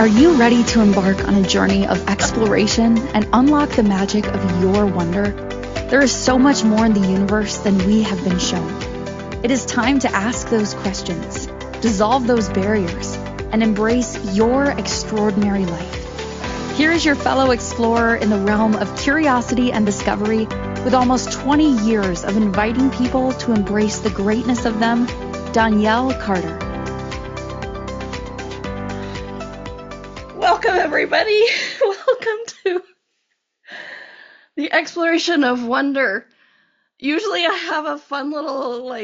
Are you ready to embark on a journey of exploration and unlock the magic of your wonder? There is so much more in the universe than we have been shown. It is time to ask those questions, dissolve those barriers, and embrace your extraordinary life. Here is your fellow explorer in the realm of curiosity and discovery, with almost 20 years of inviting people to embrace the greatness of them, Donnielle Carter. Welcome, everybody. Welcome to the exploration of wonder. Usually I have a fun little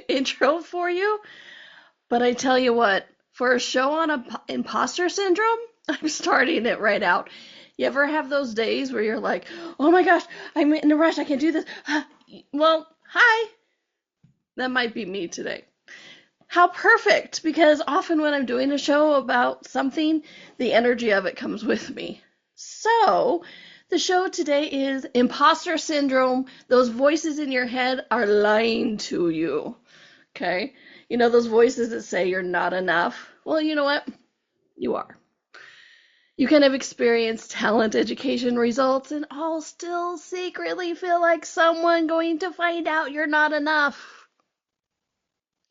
intro for you, but I tell you what, for a show on imposter syndrome, I'm starting it right out. You ever have those days where you're like, oh my gosh, I'm in a rush, I can't do this. Well, hi. That might be me today. How perfect, because often when I'm doing a show about something, the energy of it comes with me. So, the show today is Imposter Syndrome. Those voices in your head are lying to you. Okay? You know those voices that say you're not enough? Well, you know what? You are. You can have experienced talent, education, results, and all still secretly feel like someone going to find out you're not enough.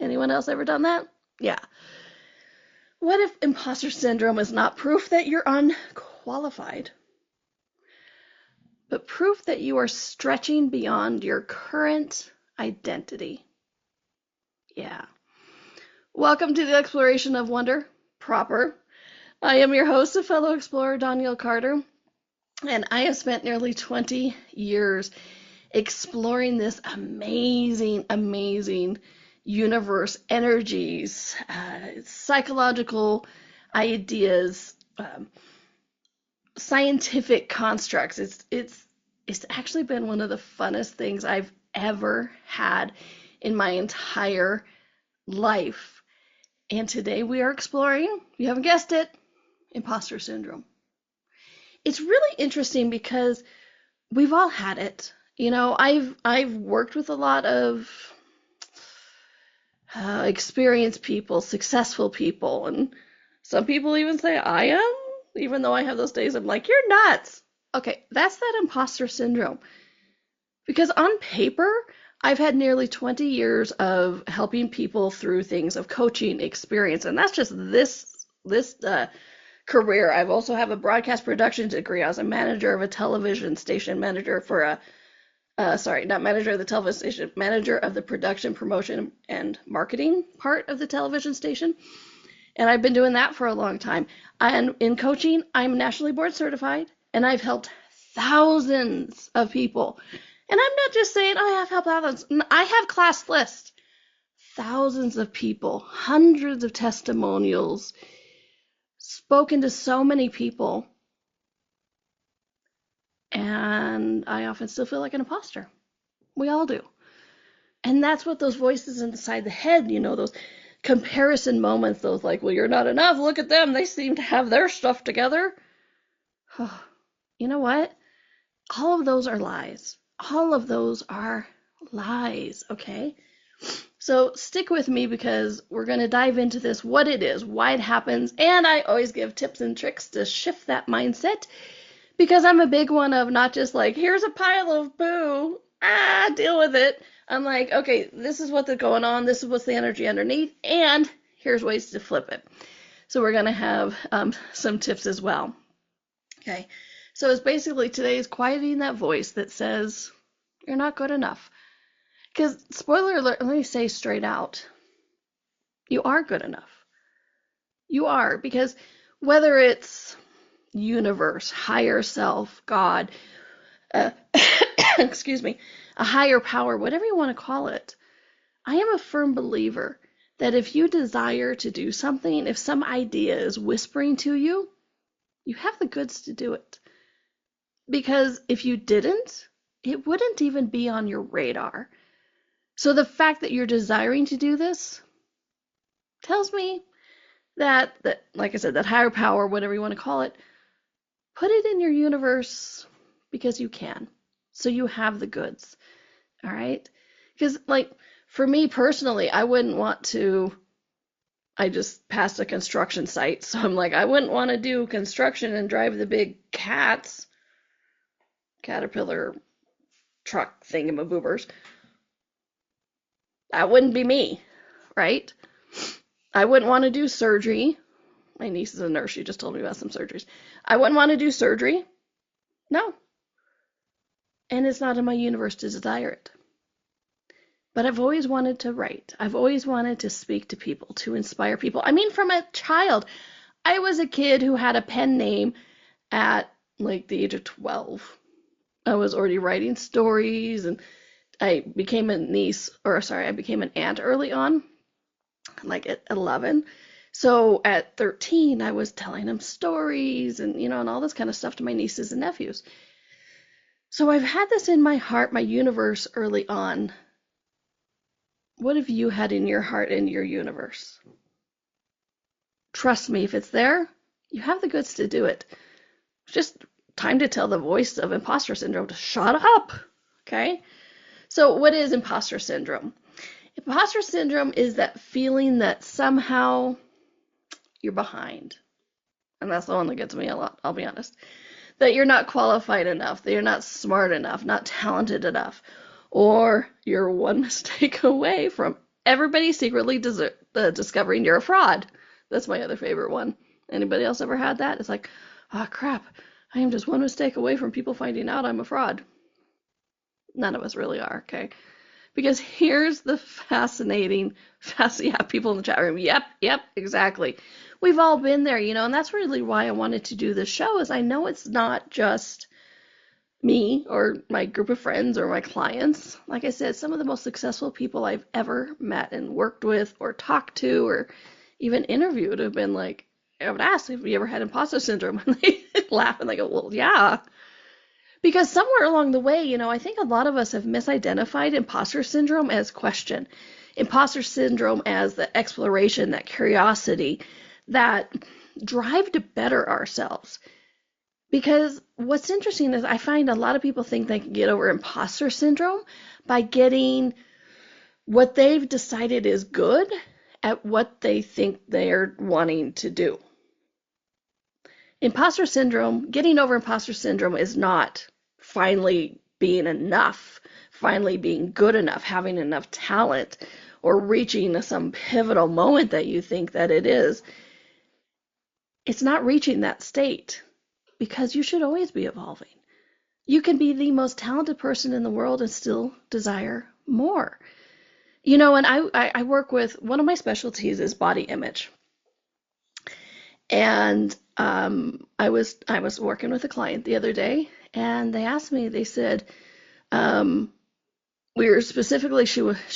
Anyone else ever done that? Yeah. What if imposter syndrome is not proof that you're unqualified, but proof that you are stretching beyond your current identity? Yeah. Welcome to the exploration of wonder proper. I am your host, a fellow explorer, Donnielle Carter, and I have spent nearly 20 years exploring this amazing universe, energies, psychological ideas, scientific constructs. It's actually been one of the funnest things I've ever had in my entire life. And today we are exploring, you haven't guessed it, imposter syndrome. It's really interesting because we've all had it. You know, I've worked with a lot of experienced people, successful people, and some people even say I am, even though I have those days I'm like, you're nuts. Okay, that's that imposter syndrome. Because on paper, I've had nearly 20 years of helping people through things of coaching experience, and that's just this career. I've also have a broadcast production degree. I was a manager of a television station, manager for not manager of the television station, manager of the production, promotion, and marketing part of the television station. And I've been doing that for a long time. And in coaching, I'm nationally board certified, and I've helped thousands of people. And I'm not just saying I have helped thousands. I have class lists. Thousands of people, hundreds of testimonials, spoken to so many people. And I often still feel like an imposter. We all do. And that's what those voices inside the head, you know, those comparison moments, those like, well, you're not enough. Look at them. They seem to have their stuff together. You know what? All of those are lies. All of those are lies, okay? So stick with me because we're going to dive into this, what it is, why it happens, and I always give tips and tricks to shift that mindset. Because I'm a big one of not just like, here's a pile of poo, deal with it. I'm like, okay, this is what's going on, this is what's the energy underneath, and here's ways to flip it. So we're going to have some tips as well. Okay, so it's basically today's quieting that voice that says, you're not good enough. Because, spoiler alert, let me say straight out, you are good enough. You are, because whether it's universe, higher self, God, excuse me, a higher power, whatever you want to call it, I am a firm believer that if you desire to do something, if some idea is whispering to you, you have the goods to do it. Because if you didn't, it wouldn't even be on your radar. So the fact that you're desiring to do this tells me that like I said, that higher power, whatever you want to call it, put it in your universe because you can. So you have the goods. All right? Because, like, for me personally, I wouldn't want to I just passed a construction site, so I'm like, I wouldn't want to do construction and drive the big Caterpillar truck thingamaboobers. That wouldn't be me, right? I wouldn't want to do surgery. My niece is a nurse. She just told me about some surgeries. I wouldn't want to do surgery. No. And it's not in my universe to desire it. But I've always wanted to write. I've always wanted to speak to people, to inspire people. I mean, from a child, I was a kid who had a pen name at like the age of 12. I was already writing stories, and I became I became an aunt early on, like at 11. So at 13, I was telling them stories and, and all this kind of stuff to my nieces and nephews. So I've had this in my heart, my universe early on. What have you had in your heart and your universe? Trust me, if it's there, you have the goods to do it. It's just time to tell the voice of imposter syndrome to shut up, okay? So what is imposter syndrome? Imposter syndrome is that feeling that somehow you're behind. And that's the one that gets me a lot, I'll be honest. That you're not qualified enough, that you're not smart enough, not talented enough, or you're one mistake away from everybody secretly discovering you're a fraud. That's my other favorite one. Anybody else ever had that? It's like, oh crap, I am just one mistake away from people finding out I'm a fraud. None of us really are, okay? Because here's the people in the chat room. Yep, exactly. We've all been there, and that's really why I wanted to do this show, is I know it's not just me or my group of friends or my clients. Like I said, some of the most successful people I've ever met and worked with or talked to or even interviewed have been like, I would ask, have you ever had imposter syndrome? And they laugh and they go, well, yeah. Because somewhere along the way, I think a lot of us have misidentified imposter syndrome as question, imposter syndrome as the exploration, that curiosity, that drive to better ourselves. Because what's interesting is I find a lot of people think they can get over imposter syndrome by getting what they've decided is good at what they think they're wanting to do. Getting over imposter syndrome is not finally being enough, finally being good enough, having enough talent, or reaching some pivotal moment that you think that it is. It's not reaching that state, because you should always be evolving. You can be the most talented person in the world and still desire more. And I work with, one of my specialties is body image. And I was working with a client the other day, and they asked me, they said, she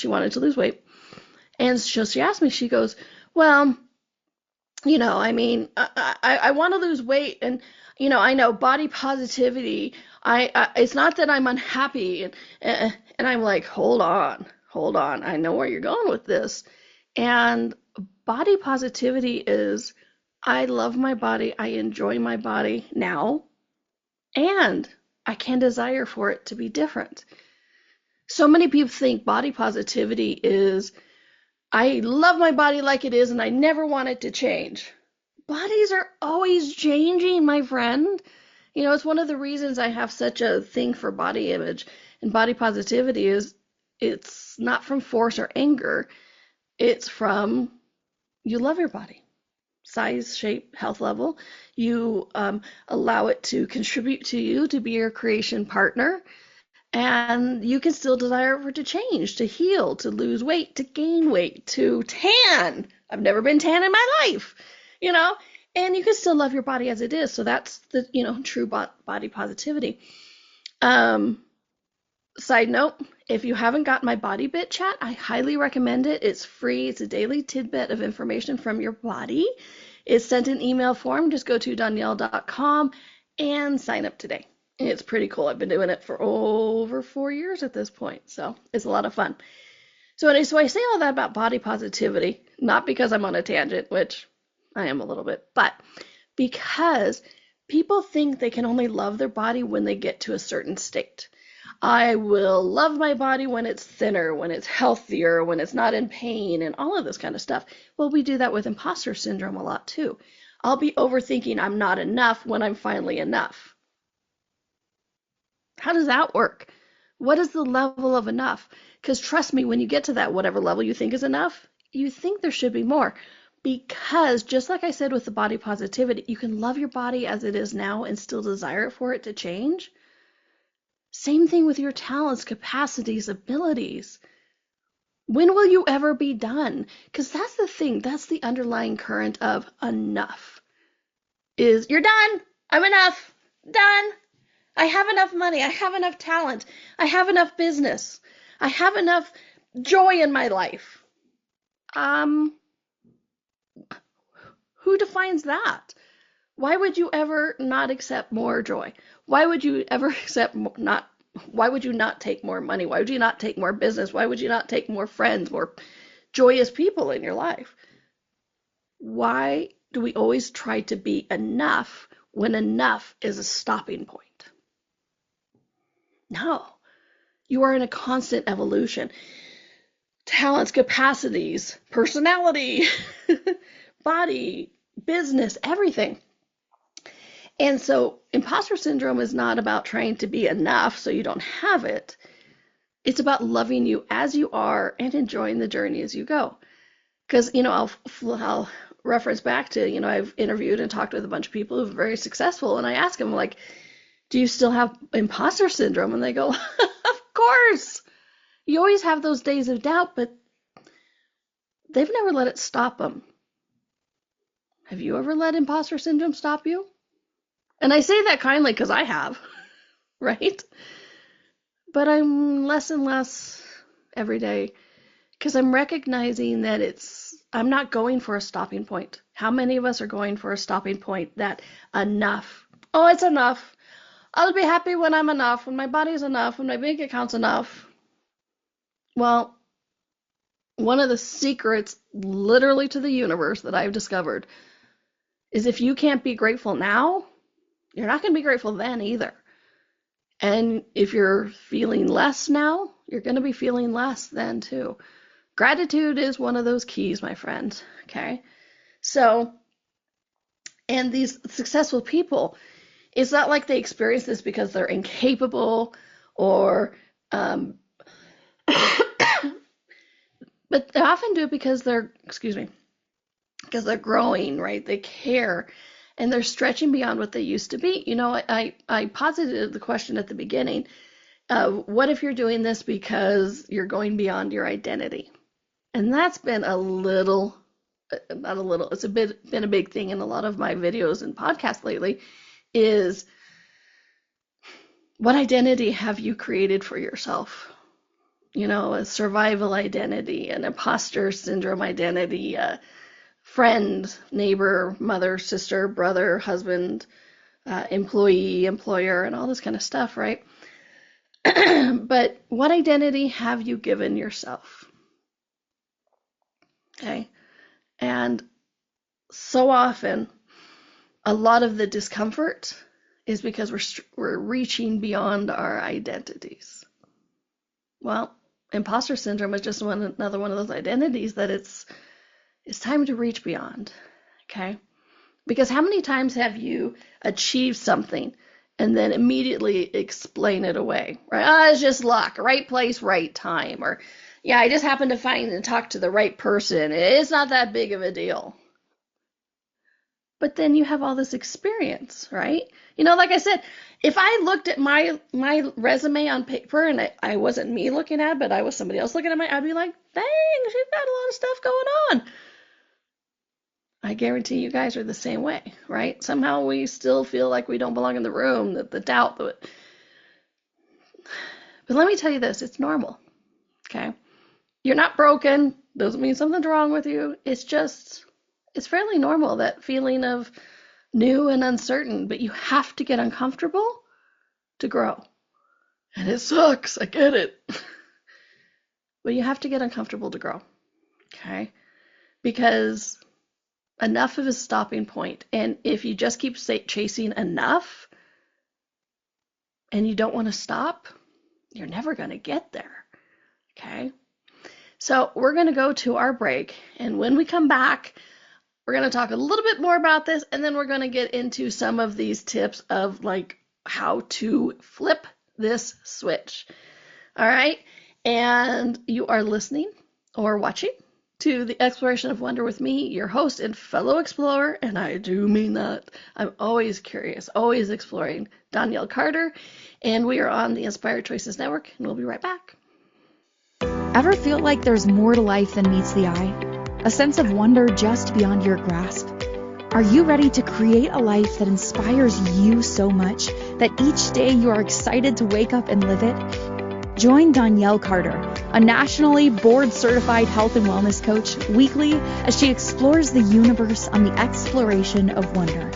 wanted to lose weight. And so she asked me, she goes, well, I want to lose weight, and, I know body positivity. It's not that I'm unhappy. And I'm like, hold on. I know where you're going with this. And body positivity is, I love my body. I enjoy my body now, and I can desire for it to be different. So many people think body positivity is, I love my body like it is and I never want it to change. Bodies are always changing, my friend. It's one of the reasons I have such a thing for body image and body positivity is it's not from force or anger. It's from, you love your body. Size, shape, health level. You allow it to contribute to you, to be your creation partner. And you can still desire for it to change, to heal, to lose weight, to gain weight, to tan. I've never been tan in my life, and you can still love your body as it is. So that's the, true body positivity. Side note, if you haven't got my body bit chat, I highly recommend it. It's free. It's a daily tidbit of information from your body. It's sent in email form. Just go to Donnielle.com and sign up today. It's pretty cool. I've been doing it for over 4 years at this point, so it's a lot of fun. So anyway, I say all that about body positivity, not because I'm on a tangent, which I am a little bit, but because people think they can only love their body when they get to a certain state. I will love my body when it's thinner, when it's healthier, when it's not in pain, and all of this kind of stuff. Well, we do that with imposter syndrome a lot too. I'll be overthinking I'm not enough when I'm finally enough. How does that work? What is the level of enough? Because trust me, when you get to that whatever level you think is enough, you think there should be more. Because just like I said with the body positivity, you can love your body as it is now and still desire for it to change. Same thing with your talents, capacities, abilities. When will you ever be done? Because that's the thing, that's the underlying current of enough. Is you're done. I'm enough. Done. I have enough money. I have enough talent. I have enough business. I have enough joy in my life. Who defines that? Why would you ever not accept more joy? Why would you ever accept not why would you not take more money? Why would you not take more business? Why would you not take more friends, more joyous people in your life? Why do we always try to be enough when enough is a stopping point? No, you are in a constant evolution. Talents, capacities, personality, body, business, everything. And so imposter syndrome is not about trying to be enough so you don't have it. It's about loving you as you are and enjoying the journey as you go. Because, I'll reference back to, I've interviewed and talked with a bunch of people who are very successful, and I ask them, like, do you still have imposter syndrome? And they go, of course. You always have those days of doubt, but they've never let it stop them. Have you ever let imposter syndrome stop you? And I say that kindly because I have, right? But I'm less and less every day because I'm recognizing that I'm not going for a stopping point. How many of us are going for a stopping point that enough? Oh, it's enough. I'll be happy when I'm enough, when my body's enough, when my bank account's enough. Well, one of the secrets literally to the universe that I've discovered is if you can't be grateful now, you're not going to be grateful then either. And if you're feeling less now, you're going to be feeling less then too. Gratitude is one of those keys, my friend. Okay. So, and these successful people, it's not like they experience this because they're incapable or, but they often do it because because they're growing, right? They care and they're stretching beyond what they used to be. I posited the question at the beginning. What if you're doing this because you're going beyond your identity? And that's been been a big thing in a lot of my videos and podcasts lately is what identity have you created for yourself? A survival identity, an imposter syndrome identity, a friend, neighbor, mother, sister, brother, husband, employee, employer, and all this kind of stuff, right? But what identity have you given yourself? Okay. And so often, a lot of the discomfort is because we're reaching beyond our identities. Well, imposter syndrome is just another one of those identities that it's time to reach beyond. Okay. Because how many times have you achieved something and then immediately explain it away, right? It's just luck, right place, right time. Or, yeah, I just happened to find and talk to the right person. It's not that big of a deal. But then you have all this experience, right? Like I said, if I looked at my resume on paper and I wasn't me looking at it, but I was somebody else looking at it, I'd be like, dang, she's got a lot of stuff going on. I guarantee you guys are the same way, right? Somehow we still feel like we don't belong in the room, the doubt. But let me tell you this, it's normal, okay? You're not broken, doesn't mean something's wrong with you. It's fairly normal, that feeling of new and uncertain, but you have to get uncomfortable to grow. And it sucks, I get it. But you have to get uncomfortable to grow, okay? Because enough of a stopping point. And if you just keep chasing enough and you don't want to stop, you're never going to get there. Okay? So we're going to go to our break. And when we come back, we're going to talk a little bit more about this. And then we're going to get into some of these tips of like how to flip this switch. All right? And you are listening or watching to the Exploration of Wonder with me, your host and fellow explorer, and I do mean that. I'm always curious, always exploring, Donnielle Carter, and we are on the Inspired Choices Network, and we'll be right back. Ever feel like there's more to life than meets the eye? A sense of wonder just beyond your grasp? Are you ready to create a life that inspires you so much that each day you are excited to wake up and live it? Join Donnielle Carter, a nationally board-certified health and wellness coach, weekly as she explores the universe on the exploration of wonder.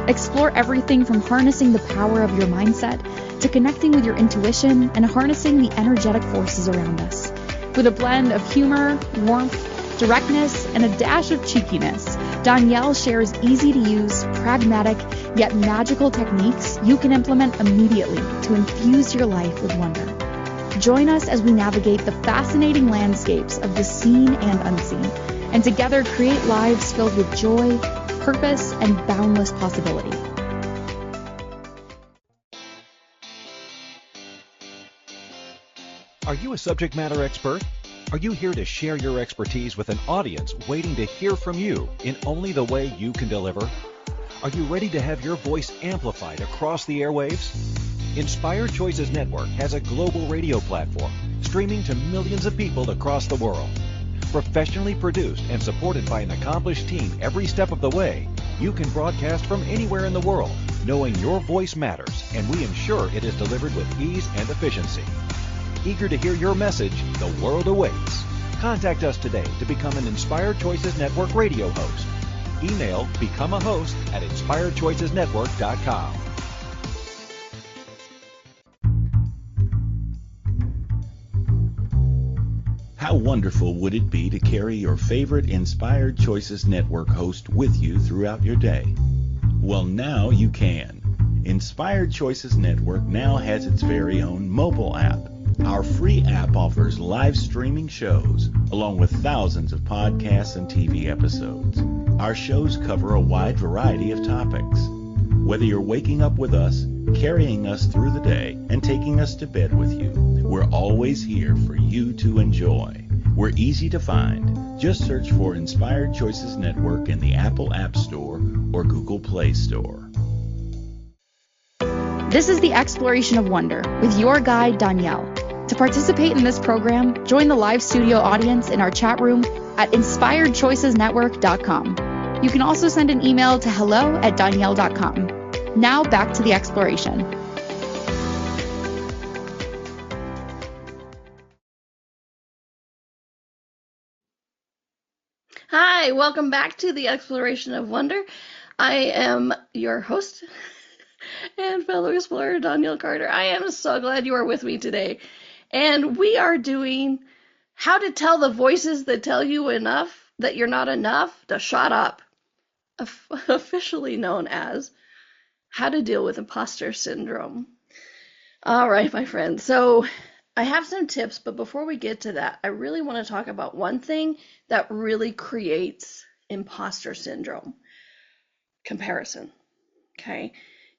Explore everything from harnessing the power of your mindset to connecting with your intuition and harnessing the energetic forces around us. With a blend of humor, warmth, directness, and a dash of cheekiness, Donnielle shares easy-to-use, pragmatic, yet magical techniques you can implement immediately to infuse your life with wonder. Join us as we navigate the fascinating landscapes of the seen and unseen, and together create lives filled with joy, purpose, and boundless possibility. Are you a subject matter expert? Are you here to share your expertise with an audience waiting to hear from you in only the way you can deliver? Are you ready to have your voice amplified across the airwaves? Inspired Choices Network has a global radio platform streaming to millions of people across the world. Professionally produced and supported by an accomplished team every step of the way, you can broadcast from anywhere in the world, knowing your voice matters, and we ensure it is delivered with ease and efficiency. Eager to hear your message, the world awaits. Contact us today to become an Inspired Choices Network radio host. Email becomeahost@inspiredchoicesnetwork.com. How wonderful would it be to carry your favorite Inspired Choices Network host with you throughout your day? Well, now you can. Inspired Choices Network now has its very own mobile app. Our free app offers live streaming shows, along with thousands of podcasts and TV episodes. Our shows cover a wide variety of topics. Whether you're waking up with us, carrying us through the day, and taking us to bed with you, we're always here for you to enjoy. We're easy to find. Just search for Inspired Choices Network in the Apple App Store or Google Play Store. This is the Exploration of Wonder with your guide, Donnielle. To participate in this program, join the live studio audience in our chat room at inspiredchoicesnetwork.com. You can also send an email to hello@donnielle.com. Now back to the exploration. Hi, welcome back to the Exploration of Wonder. I am your host and fellow explorer, Donnielle Carter. I am so glad you are with me today. And we are doing how to tell the voices that tell you enough that you're not enough to shut up, officially known as how to deal with imposter syndrome. All right, my friends. So I have some tips, but before we get to that, I really want to talk about one thing that really creates imposter syndrome: comparison. Okay.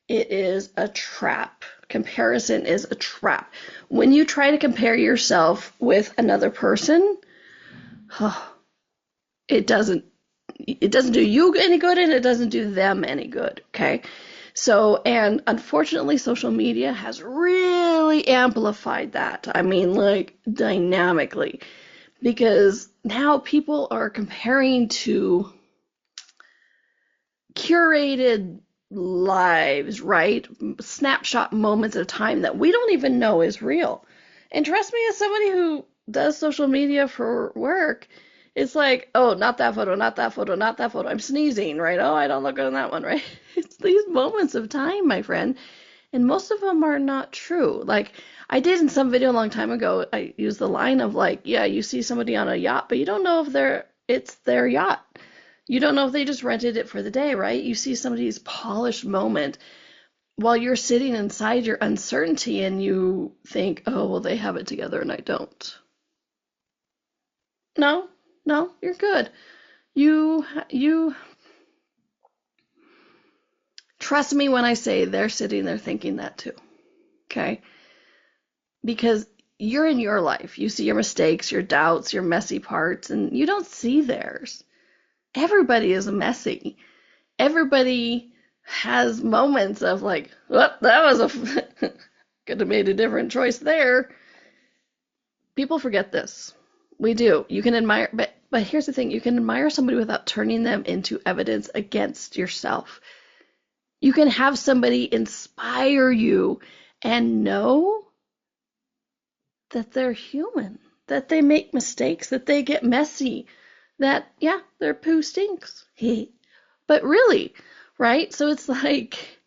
It is a trap. Comparison is a trap. When you try to compare yourself with another person, it doesn't do you any good, and it doesn't do them any good. Okay. So, and unfortunately, social media has really amplified that. I mean, like dynamically, because now people are comparing to curated lives, right? Snapshot moments of time that we don't even know is real. And trust me, as somebody who does social media for work, it's like, oh, not that photo, not that photo, not that photo. I'm sneezing, right? Oh, I don't look good on that one, right? It's these moments of time, my friend. And most of them are not true. Like I did in some video a long time ago, I used the line of like, yeah, you see somebody on a yacht, but you don't know if it's their yacht. You don't know if they just rented it for the day, right? You see somebody's polished moment while you're sitting inside your uncertainty and you think, oh, well, they have it together and I don't. No, you're good. You trust me when I say they're sitting there thinking that too. Okay? Because you're in your life. You see your mistakes, your doubts, your messy parts, and you don't see theirs. Everybody is messy. Everybody has moments of like, well, that was could have made a different choice there. People forget this. We do. You can admire, but here's the thing. You can admire somebody without turning them into evidence against yourself. You can have somebody inspire you and know that they're human, that they make mistakes, that they get messy, that, yeah, their poo stinks. But really, right? So it's like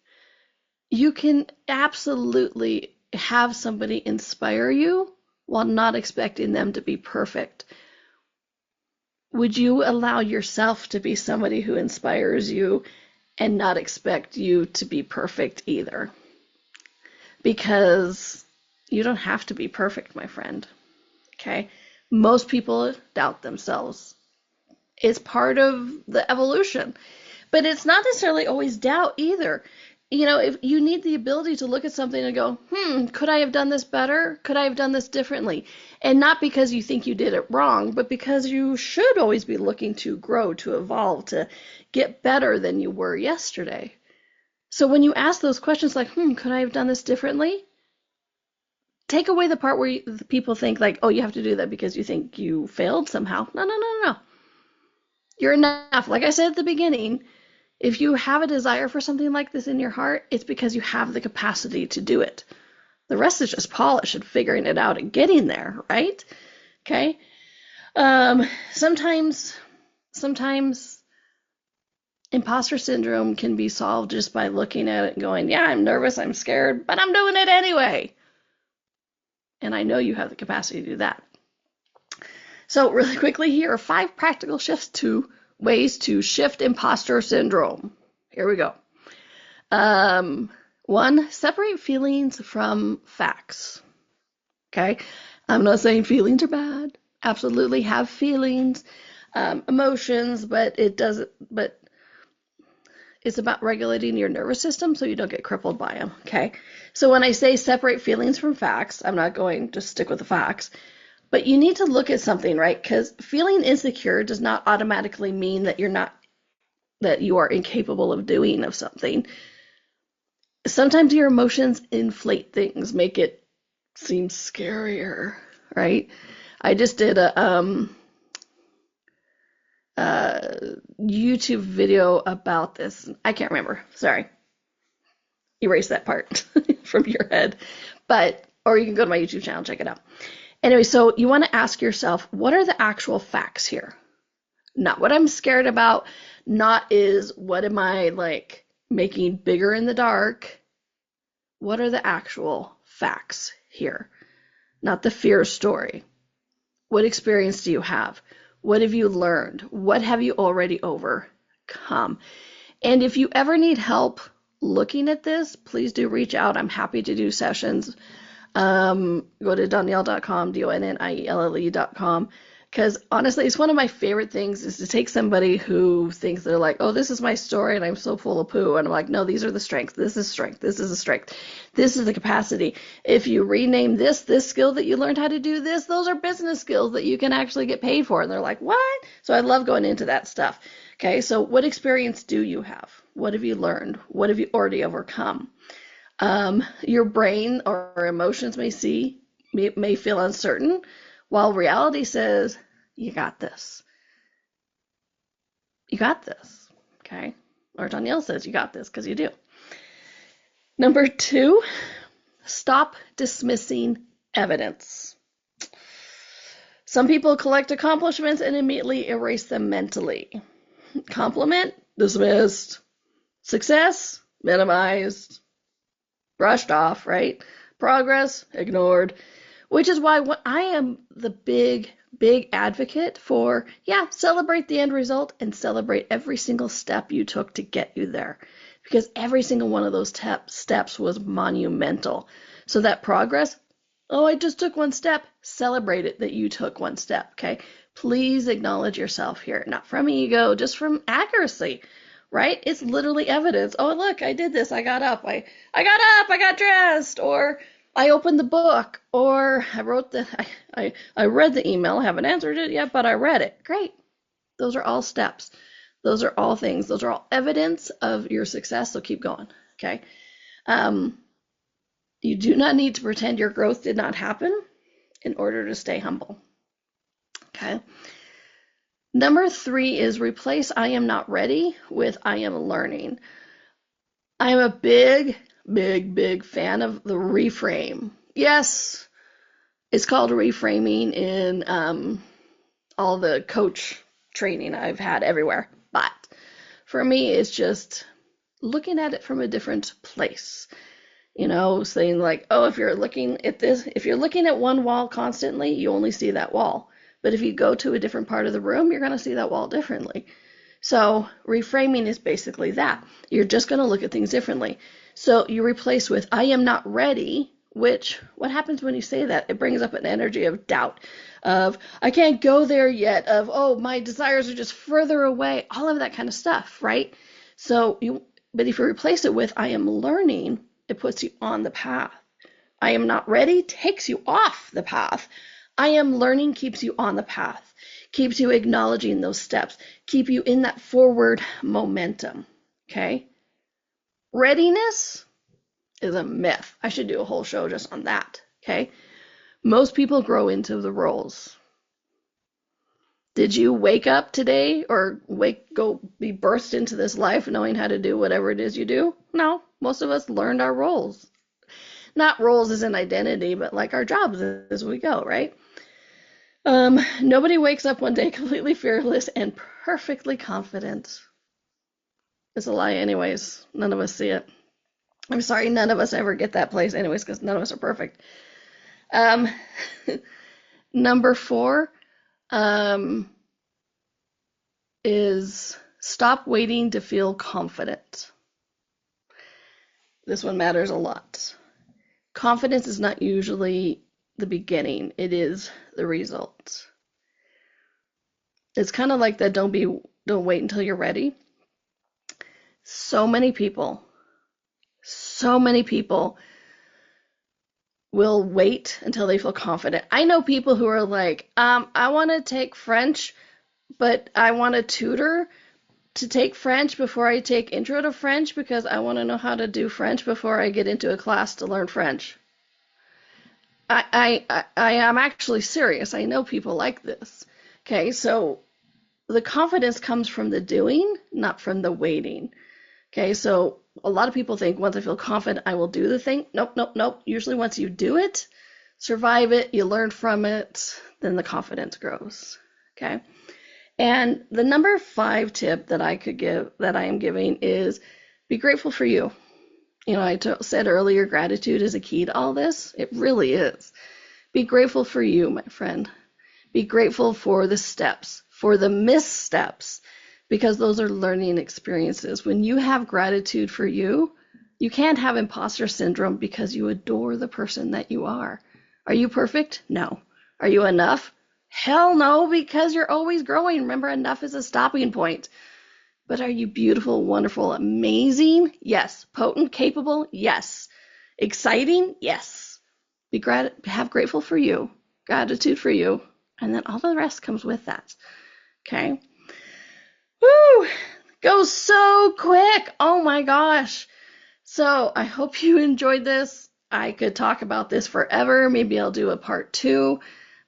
you can absolutely have somebody inspire you while not expecting them to be perfect. Would you allow yourself to be somebody who inspires you and not expect you to be perfect either? Because you don't have to be perfect, my friend. Okay? Most people doubt themselves. It's part of the evolution. But it's not necessarily always doubt either. You know, if you need the ability to look at something and go, could I have done this better? Could I have done this differently? And not because you think you did it wrong, but because you should always be looking to grow, to evolve, to get better than you were yesterday. So when you ask those questions like, could I have done this differently? Take away the part where the people think like, oh, you have to do that because you think you failed somehow. No. You're enough. Like I said at the beginning, if you have a desire for something like this in your heart, it's because you have the capacity to do it. The rest is just polish and figuring it out and getting there, right? Okay? Sometimes imposter syndrome can be solved just by looking at it and going, yeah, I'm nervous, I'm scared, but I'm doing it anyway. And I know you have the capacity to do that. So really quickly, here are 5 practical ways to shift imposter syndrome. Here we go. 1, separate feelings from facts. Okay? I'm not saying feelings are bad. Absolutely have feelings, emotions, but it's about regulating your nervous system so you don't get crippled by them. Okay? So when I say separate feelings from facts, I'm not going to stick with the facts. But you need to look at something, right? Because feeling insecure does not automatically mean that you are incapable of doing something. Sometimes your emotions inflate things, make it seem scarier, right? I just did a YouTube video about this. I can't remember. Sorry. Erase that part from your head. Or you can go to my YouTube channel and check it out. Anyway, so you want to ask yourself, what are the actual facts here? Not what I'm scared about, not is what am I like making bigger in the dark. What are the actual facts here? Not the fear story. What experience do you have? What have you learned? What have you already overcome? And if you ever need help looking at this, please do reach out. I'm happy to do sessions. Go to Donnielle.com, DONNIELLE.com, because honestly, it's one of my favorite things is to take somebody who thinks they're like, oh, this is my story and I'm so full of poo. And I'm like, no, these are the strengths. This is strength. This is a strength. This is the capacity. If you rename this skill that you learned how to do this, those are business skills that you can actually get paid for. And they're like, what? So I love going into that stuff. Okay, so what experience do you have? What have you learned? What have you already overcome? Your brain or emotions may feel uncertain, while reality says, you got this. You got this, okay? Or Donnielle says you got this, because you do. Number 2, stop dismissing evidence. Some people collect accomplishments and immediately erase them mentally. Compliment, dismissed. Success, minimized. Brushed off, right? Progress, ignored. which is why I am the big advocate for, celebrate the end result and celebrate every single step you took to get you there. Because every single one of those steps was monumental. So that progress, I just took one step, celebrate it that you took one step, okay? Please acknowledge yourself here, not from ego, just from accuracy, right? It's literally evidence. Oh, look, I did this. I got up. I got up. I got dressed. Or I opened the book. Or I wrote I read the email. I haven't answered it yet, but I read it. Great. Those are all steps. Those are all things. Those are all evidence of your success. So keep going, okay? You do not need to pretend your growth did not happen in order to stay humble, okay? Number 3 is replace I am not ready with I am learning. I am a big fan of the reframe. Yes, it's called reframing in all the coach training I've had everywhere. But for me, it's just looking at it from a different place. Saying like, if you're looking at one wall constantly, you only see that wall. But if you go to a different part of the room, you're going to see that wall differently. So reframing is basically that. You're just going to look at things differently. So you replace with, I am not ready, which, what happens when you say that? It brings up an energy of doubt, of, I can't go there yet, of, my desires are just further away, all of that kind of stuff, right? But if you replace it with, I am learning, it puts you on the path. I am not ready takes you off the path. I am learning keeps you on the path, keeps you acknowledging those steps, keep you in that forward momentum, okay? Readiness is a myth. I should do a whole show just on that, okay? Most people grow into the roles. Did you wake up today or be burst into this life knowing how to do whatever it is you do? No, most of us learned our roles. Not roles as an identity, but like our jobs as we go, right? Nobody wakes up one day completely fearless and perfectly confident. It's a lie anyways. None of us see it. I'm sorry, none of us ever get that place anyways, because none of us are perfect. Number 4, is stop waiting to feel confident. This one matters a lot. Confidence is not usually the beginning, it is the result. It's kind of like that don't wait until you're ready. So many people will wait until they feel confident. I know people who are like, I want to take French, but I want a tutor to take French before I take Intro to French because I want to know how to do French before I get into a class to learn French. I am actually serious. I know people like this. Okay, so the confidence comes from the doing, not from the waiting. Okay, so a lot of people think once I feel confident, I will do the thing. Nope. Usually once you do it, survive it, you learn from it, then the confidence grows. Okay. And the number 5 tip that I am giving is be grateful for you. I said earlier, gratitude is a key to all this. It really is. Be grateful for you, my friend. Be grateful for the steps, for the missteps, because those are learning experiences. When you have gratitude for you, you can't have imposter syndrome because you adore the person that you are. Are you perfect? No. Are you enough? Hell no, because you're always growing. Remember, enough is a stopping point. But are you beautiful, wonderful, amazing? Yes. Potent, capable? Yes. Exciting? Yes. Have grateful for you, gratitude for you, and then all the rest comes with that. Okay? Woo! Goes so quick. Oh my gosh. So I hope you enjoyed this. I could talk about this forever. Maybe I'll do a part 2.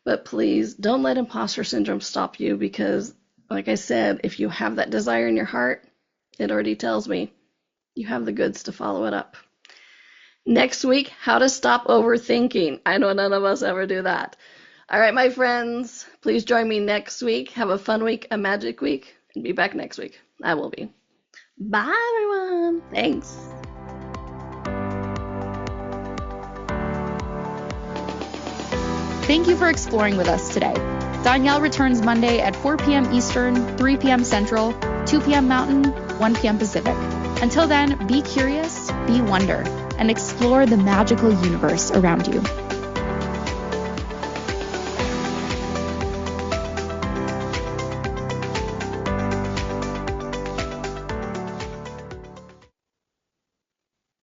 But please don't let imposter syndrome stop you because, like I said, if you have that desire in your heart, it already tells me you have the goods to follow it up. Next week, how to stop overthinking. I know none of us ever do that. All right, my friends, please join me next week. Have a fun week, a magic week, and be back next week. I will be. Bye, everyone. Thanks. Thank you for exploring with us today. Donnielle returns Monday at 4 p.m. Eastern, 3 p.m. Central, 2 p.m. Mountain, 1 p.m. Pacific. Until then, be curious, be wonder, and explore the magical universe around you.